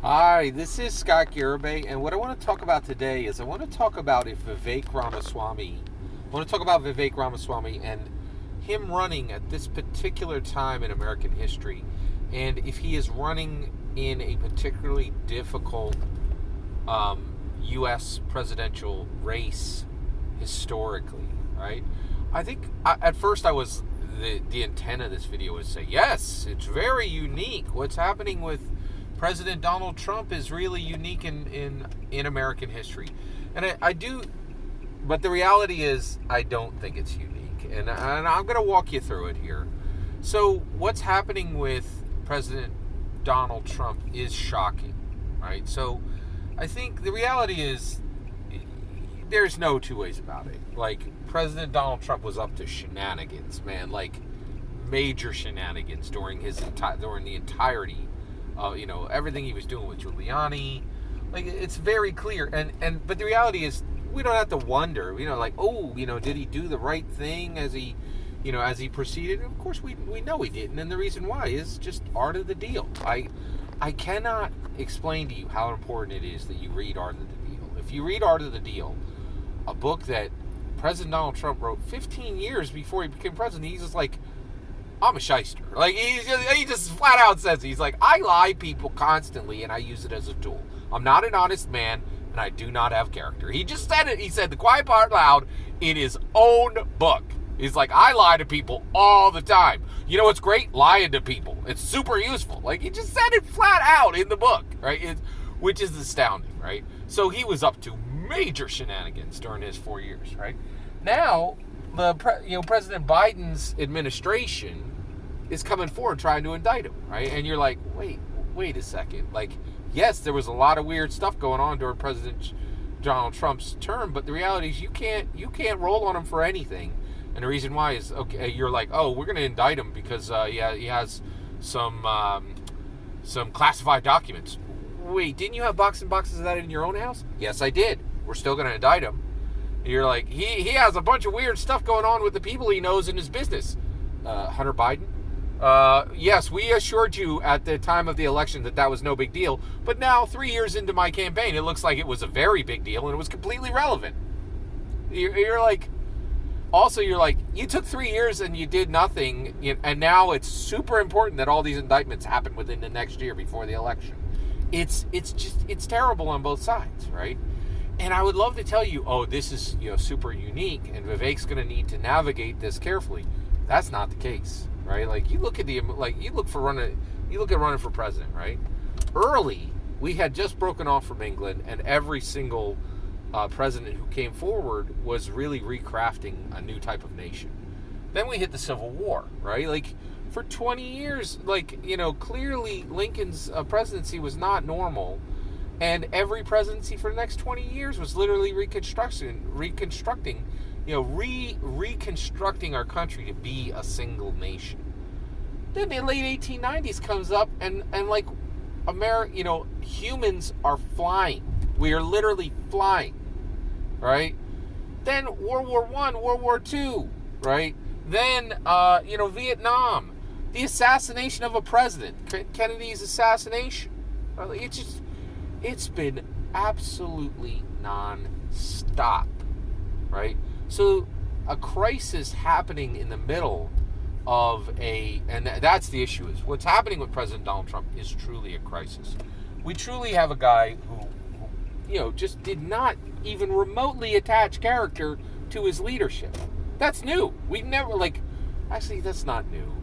Hi, this is Scott Garibay, and what I want to talk about today is I want to talk about if Vivek Ramaswamy. I want to talk about Vivek Ramaswamy and him running at this particular time in American history, and if he is running in a particularly difficult U.S. presidential race historically, right? I think at first I was the intent of this video was to say, yes, it's very unique. What's happening with President Donald Trump is really unique in American history. And I do, but the reality is I don't think it's unique. And I'm going to walk you through it here. So what's happening with President Donald Trump is shocking, right? So I think the reality is there's no two ways about it. Like, President Donald Trump was up to shenanigans, man, like major shenanigans during the entirety everything he was doing with Giuliani. Like, it's very clear. But the reality is we don't have to wonder, did he do the right thing as he proceeded? Of course we know he didn't, and the reason why is just art of the deal. I cannot explain to you how important it is that you read Art of the Deal. If you read Art of the Deal, a book that President Donald Trump wrote 15 years before he became president, he's just like, I'm a shyster. Like, he just flat out says, he's like, I lie people constantly and I use it as a tool. I'm not an honest man and I do not have character. He just said it. He said the quiet part loud in his own book. He's like, I lie to people all the time. You know what's great? Lying to people. It's super useful. Like, he just said it flat out in the book, right? Which is astounding, right? So he was up to major shenanigans during his 4 years, right? Now, President Biden's administration is coming forward trying to indict him, right? And you're like, wait a second. Like, yes, there was a lot of weird stuff going on during President Donald Trump's term, but the reality is you can't roll on him for anything. And the reason why is, okay, you're like, oh, we're going to indict him because he has some classified documents. Wait, didn't you have boxes and boxes of that in your own house? Yes, I did. We're still going to indict him. And you're like, he has a bunch of weird stuff going on with the people he knows in his business. Hunter Biden? Yes, we assured you at the time of the election that was no big deal, but now 3 years into my campaign, it looks like it was a very big deal and it was completely relevant. You're like, you took 3 years and you did nothing, and now it's super important that all these indictments happen within the next year before the election. It's terrible on both sides, right? And I would love to tell you, oh, this is super unique, and Vivek's going to need to navigate this carefully. That's not the case, right? Like, you look at running for president, right? Early, we had just broken off from England, and every single president who came forward was really recrafting a new type of nation. Then we hit the Civil War, right? Like, for 20 years, clearly Lincoln's presidency was not normal. And every presidency for the next 20 years was literally reconstructing our country to be a single nation. Then the late 1890s comes up and humans are flying. We are literally flying, right? Then World War I, World War II, right? Then, Vietnam, the assassination of a president, Kennedy's assassination. It's been absolutely non-stop, right? So a crisis happening in the middle of and that's the issue, is what's happening with President Donald Trump is truly a crisis. We truly have a guy who, just did not even remotely attach character to his leadership. That's new. We've never, actually, that's not new.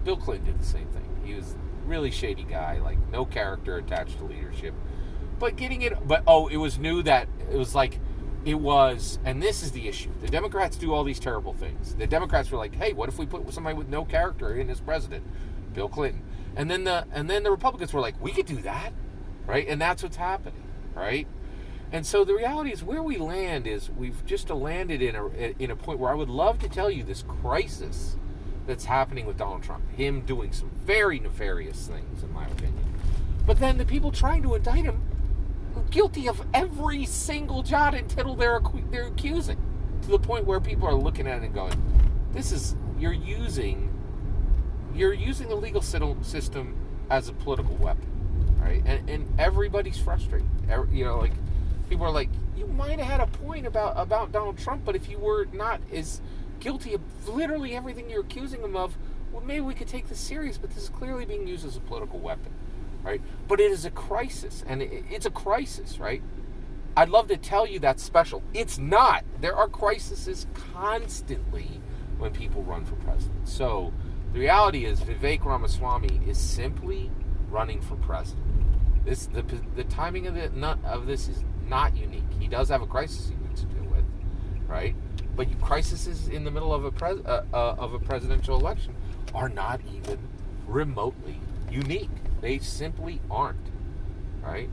Bill Clinton did the same thing. He was really shady guy, no character attached to leadership. But it was new that it was, and this is the issue. The Democrats do all these terrible things. The Democrats were like, hey, what if we put somebody with no character in as president? Bill Clinton. And then the Republicans were like, we could do that, right? And that's what's happening, right? And so the reality is, where we land is we've just landed in a point where I would love to tell you this crisis that's happening with Donald Trump, him doing some very nefarious things, in my opinion. But then the people trying to indict him, guilty of every single jot and tittle they're accusing, to the point where people are looking at it and going, you're using the legal system as a political weapon, right? And everybody's frustrated. Like people are like, you might have had a point about Donald Trump, but if you were not as guilty of literally everything you're accusing him of, well, maybe we could take this serious. But this is clearly being used as a political weapon, right? But it is a crisis, and it's a crisis, right? I'd love to tell you that's special. It's not. There are crises constantly when people run for president. So the reality is Vivek Ramaswamy is simply running for president. The timing of this is not unique. He does have a crisis he needs to deal with, right? But crises in the middle of a presidential election are not even remotely unique. They simply aren't, right?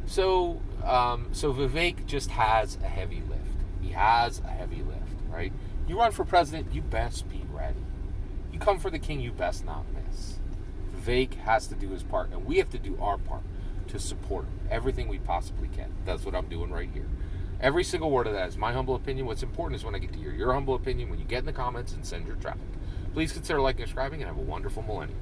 So Vivek just has a heavy lift. He has a heavy lift, right? You run for president, you best be ready. You come for the king, you best not miss. Vivek has to do his part, and we have to do our part to support him. Everything we possibly can. That's what I'm doing right here. Every single word of that is my humble opinion. What's important is when I get to hear your humble opinion, when you get in the comments and send your traffic. Please consider liking and subscribing, and have a wonderful millennium.